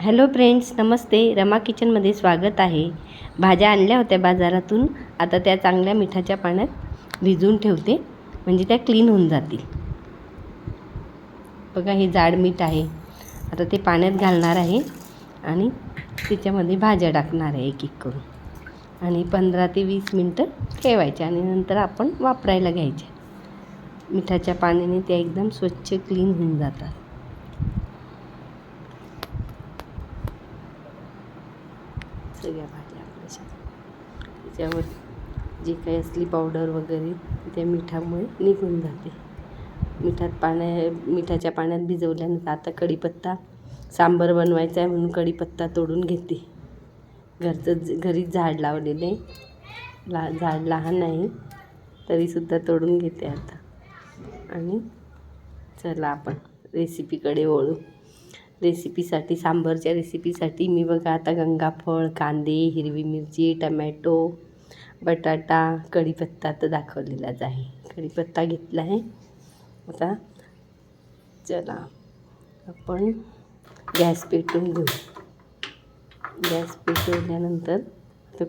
Hello friends, नमस्ते. रमा किचनमध्ये स्वागत आहे. भाज्या आणल्या होत्या बाजारातून. आता त्या चांगल्या मिठाच्या पाण्यात भिजवून ठेवते, म्हणजे त्या क्लीन होऊन जातील. बघा, हे जाड मीठ आहे. आता ते पाण्यात घालणार आहे आणि त्याच्यामध्ये भाज्या टाकणार आहे एक एक करून, आणि 15 ते 20 मिनटं ठेवायच्या आणि नंतर आपण वापरायला घ्यायच्या. मिठाच्या पाण्याने त्या एकदम स्वच्छ क्लीन होऊन जातात. सगळ्या भाज्या आपल्या त्याच्यावर जे काही असली पावडर वगैरे त्या मिठामुळे निघून जाते. मिठाच्या पाण्यात भिजवल्यानंतर आता कढीपत्ता सांबार बनवायचा आहे म्हणून कढीपत्ता तोडून घेते. घरीच झाड लावलेले, झाड लहान आहे तरीसुद्धा तोडून घेते आता. आणि चला आपण रेसिपीकडे वळू. रेसिपीसाठी, सांबारच्या रेसिपीसाठी मी बघा आता गंगाफळ, कांदे, हिरवी मिरची, टमॅटो, बटाटा, कढीपत्ता तर दाखवलेलाच आहे. कढीपत्ता घेतला आहे. आता चला आपण गॅस पेटवून घेऊ. गॅस पेटवल्यानंतर तर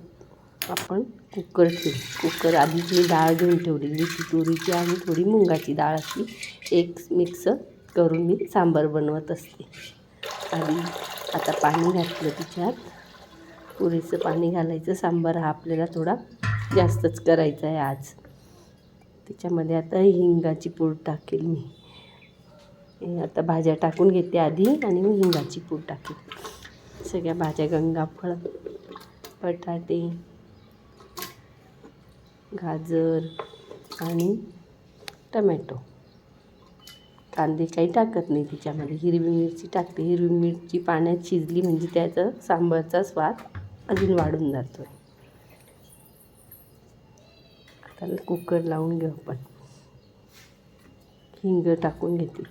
आपण कुकर ठेवू. कुकर आधीच मी डाळ घेऊन ठेवलेली, तुरीची आणि थोडी मुंगाची डाळ अशी एक मिक्स करून मी सांबार बनवत असते. आणि आता पाणी घातलं, तिच्यात पुरेसं पाणी घालायचं. सांबार हा आपल्याला थोडा जास्तच करायचा आहे आज. त्याच्यामध्ये आता हिंगाची पूड टाकेल मी. आता भाज्या टाकून घेते आधी आणि मी हिंगाची पूड टाकेल. सगळ्या भाज्या, गंगाफळ, बटाटे, गाजर आणि टमॅटो. कांदे काही टाकत नाही त्याच्यामध्ये. हिरवी मिरची टाकते. हिरवी मिरची पाण्यात शिजली म्हणजे त्याचा सांबारचा स्वाद अजून वाढून जातो. आता कुकर लावून घेऊ आपण. हिंग टाकून घेते.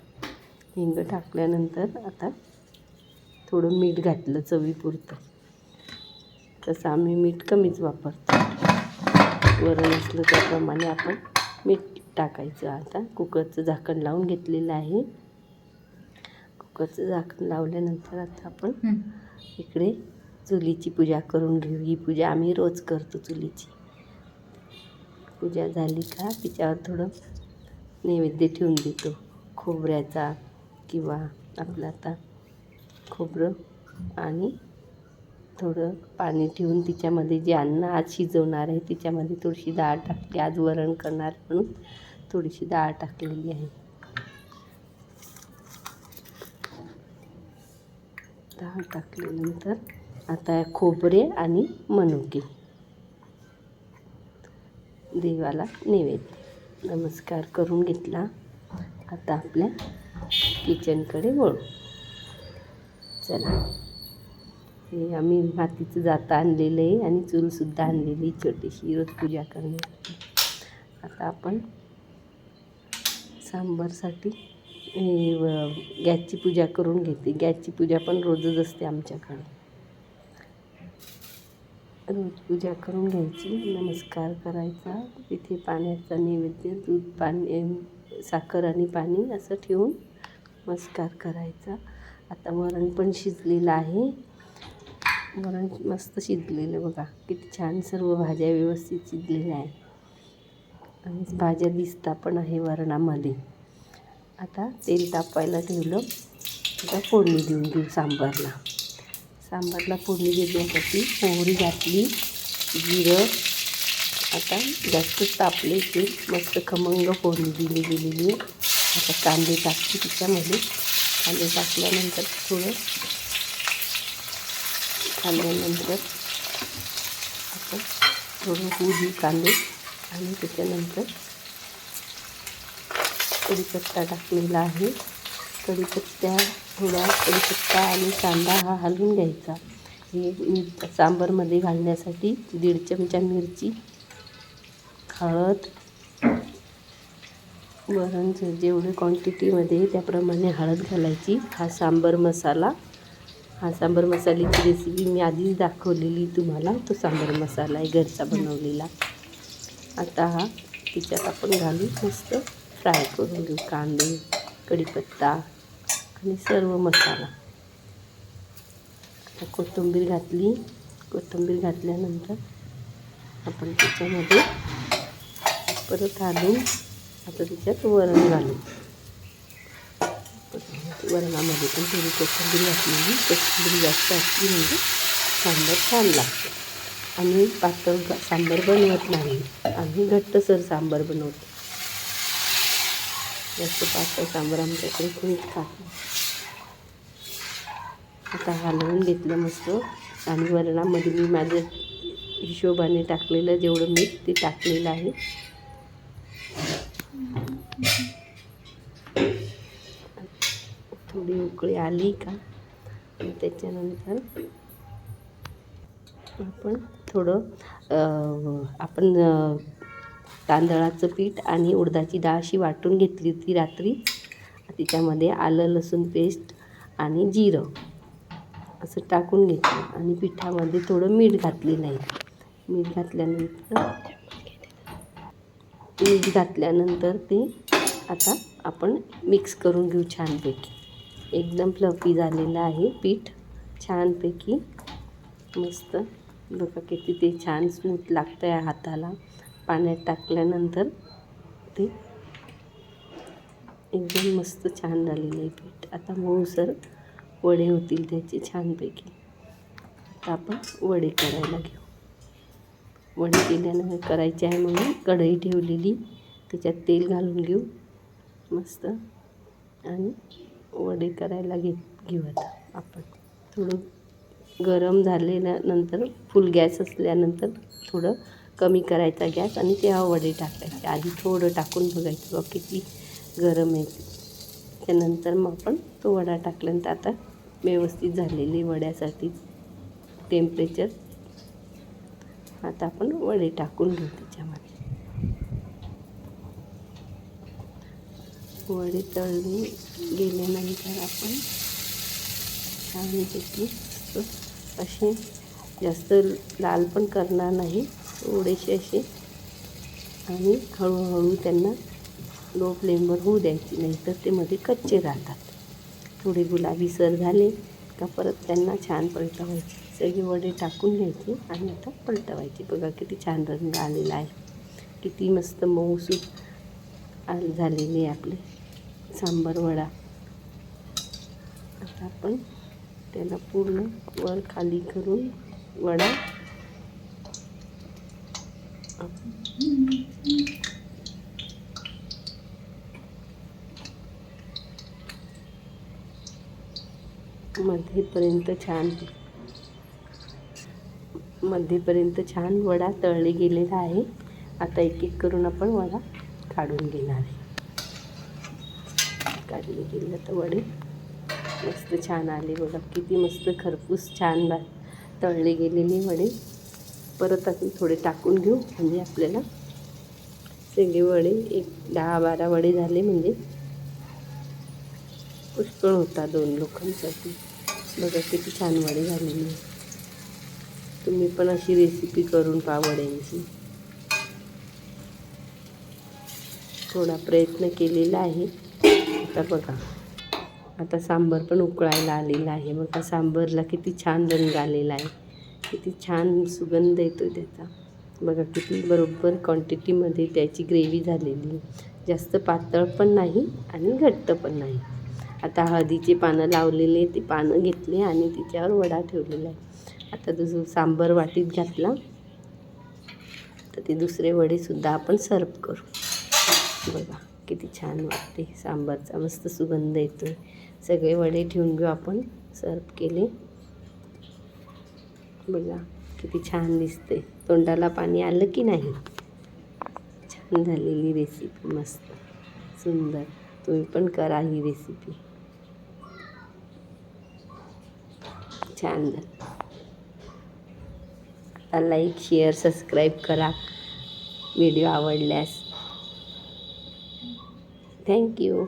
हिंग टाकल्यानंतर आता थोडं मीठ घातलं चवीपुरतं. तसं आम्ही मीठ कमीच वापरतो. वरण असलं त्याप्रमाणे आपण मीठ टाकायचं. आता कुकरचं झाकण लावून घेतलेलं आहे. कुकरचं झाकण लावल्यानंतर आता आपण इकडे चुलीची पूजा करून घेऊ. ही पूजा आम्ही रोज करतो. चुलीची पूजा झाली का तिच्यावर थोडं नैवेद्य ठेवून देतो. खोबऱ्याचा किंवा आपलं आता खोबरं आणि थोडं पाणी ठेवून तिच्यामध्ये जे अन्न आज शिजवणार आहे तिच्यामध्ये थोडीशी डाळ टाकली. आज वरण करणार म्हणून थोडीशी डाळ टाकलेली आहे. डाळ टाकल्यानंतर आता खोबरे आणि मनुके देवाला नैवेद्य नमस्कार करून घेतला. आता आपल्या किचनकडे वळू. चला, हे आम्ही मातीचं जातं आणलेलं आहे आणि चूलसुद्धा आणलेली छोटीशी रोज पूजा करण्यासाठी. आता आपण सांबारसाठी गॅसची पूजा करून घेते. गॅसची पूजा पण रोजच असते आमच्याकडे. रोज पूजा करून घ्यायची, नमस्कार करायचा. तिथे पाण्याचा नैवेद्य, दूध, पाणी, साखर आणि पाणी असं ठेवून नमस्कार करायचा. आता वरण पण शिजलेलं आहे. वरण मस्त शिजलेलं बघा, किती छान. सर्व भाज्या व्यवस्थित शिजलेल्या आहे आणि भाज्या दिसता पण आहे वरणामध्ये. आता तेल तापायला ठेवलं. आता फोडणी देऊन घेऊ सांबारला. सांबारला फोडणी देण्यासाठी मोहरी घातली, जिरं. आता जास्त तापले ते मस्त खमंग फोडणी दिली गेलेली आहे. आता कांदे टाकते त्याच्यामध्ये. कांदे टाकल्यानंतर आपण थोडं होऊ देऊ कांदे. आणि त्याच्यानंतर कढीपत्ता टाकलेला आहे. कढीपत्ता आणि कांदा हा हलवून घ्यायचा. हे सांबारमध्ये घालण्यासाठी 1.5 चमचा मिरची, हळद, वरण जेवढे क्वांटिटीमध्ये त्याप्रमाणे हळद घालायची. हा सांबार मसाल्याची रेसिपी मी आधीच दाखवलेली तुम्हाला. तो सांबार मसाला आहे घरचा बनवलेला. आता हा तिच्यात आपण घालून मस्त फ्राय करून घेऊ. कांदे, कढीपत्ता आणि सर्व मसाला. कोथिंबीर घातली. कोथिंबीर घातल्यानंतर आपण त्याच्यामध्ये परत घालून आता त्याच्यात वरण घालू. वरणामध्ये पण थोडी कोथिंबीर घातलेली. कोथिंबीर जास्त असली म्हणजे सांबार छान लागतं. आम्ही पातळ सांबार बनवत नाही, आम्ही घट्टसर सांबार बनवतो. जास्त पातळ सांबार आमच्याकडे कोणीच खात नाही. आता हलवून घेतलं मस्त. आणि वरणामध्ये मी माझ्या हिशोबाने टाकलेलं जेवढं मीठ ते टाकलेलं आहे. थोडी उकळी आली का त्याच्यानंतर आपण तांदळाचं पीठ आणि उडदाची डाळ अशी वाटून घेतली होती रात्री. तिच्यामध्ये आलं लसूण पेस्ट आणि जिरं असं टाकून घेतलं आणि पिठामध्ये थोडं मीठ घातलेलं आहे. मीठ घातल्यानंतर ते आता आपण मिक्स करून घेऊ छानपैकी. एकदम फ्लफी झालेलं आहे पीठ छानपैकी. मस्त बघा किती ते छान स्मूथ लागतं आहे हाताला. पाण्यात टाकल्यानंतर ते एकदम मस्त छान झालेलं आहे पीठ. आता मऊसर वडे होतील त्याचे छानपैकी. आता आपण वडे करायला घेऊ. वडे करायचे आहे म्हणून कढई ठेवलेली, त्याच्यात तेल घालून घेऊ मस्त. आणि वडे करायला घेऊ आता आपण. थोडं गरम झाल्यानंतर फुल गॅस असल्यानंतर थोडं कमी करायचा गॅस आणि तेव्हा वडे टाकायचे. आधी थोडं टाकून बघायचं बघ किती गरम आहे. त्यानंतर मग आपण तो वडा टाकल्यानंतर आता व्यवस्थित झालेली वड्यासाठी टेम्परेचर. आता आपण वडे टाकून घेऊ त्याच्यामध्ये. वडे तळले गेल्यानंतर आपण छानपैकी असे जास्त लाल पण करणार नाही, थोडेसे असे. आणि हळूहळू त्यांना लो फ्लेमवर होऊ द्यायची, नाही तर ते मध्ये कच्चे राहतात. थोडे गुलाबीसर झाले का परत त्यांना छान पलटवायचे. सगळे वडे टाकून घ्यायचे आणि आता पलटवायचे. बघा किती छान रंग आलेला आहे. किती मस्त मऊसूत झालेले आपले सांबार वडा. आता आपण त्याला पूर्ण वर खाली करून वडा मध्येपर्यंत छान वडा तळले गेलेला आहे. आता एक एक करून आपण वडा काढून घेणार आहे. काढले गेले तर वडे मस्त छान आले. बघा किती मस्त खरपूस छान तळले गेलेले वडे. परत आपण थोडे टाकून घेऊ म्हणजे आपल्याला सगळे वडे 10-12 वडे झाले म्हणजे पुष्कळ होता 2 लोकांसाठी. बघा किती छान वडे झालेले. तुम्ही पण अशी रेसिपी करून पहा वड्यांची. थोडा प्रयत्न केलेला आहे. आता बघा आता सांबार पण उकळायला आलेला आहे. बघा सांबारला किती छान रंग आलेला आहे, किती छान सुगंध येतो त्याचा. बघा किती बरोबर क्वांटिटीमध्ये त्याची ग्रेव्ही झालेली. जास्त पातळ पण नाही आणि घट्ट पण नाही. आता हळदीचे पानं लावलेले ते पानं घेतले आणि तिच्यावर वडा ठेवलेला आहे. आता दुसरं सांबार वाटीत घातला तर ते दुसरे वडेसुद्धा आपण सर्व करू. बघा किती छान वाटते. सांबारचा मस्त सुगंध येतो. सगळे वडे ठेवून घेऊ आपण. सर्व केले. बघा किती छान दिसते. तोंडाला पाणी आलं की नाही. छान झालेली रेसिपी, मस्त सुंदर. तुम्ही पण करा ही रेसिपी. छान झालं. आता लाईक शेअर सबस्क्राईब करा व्हिडिओ आवडल्यास. थँक्यू.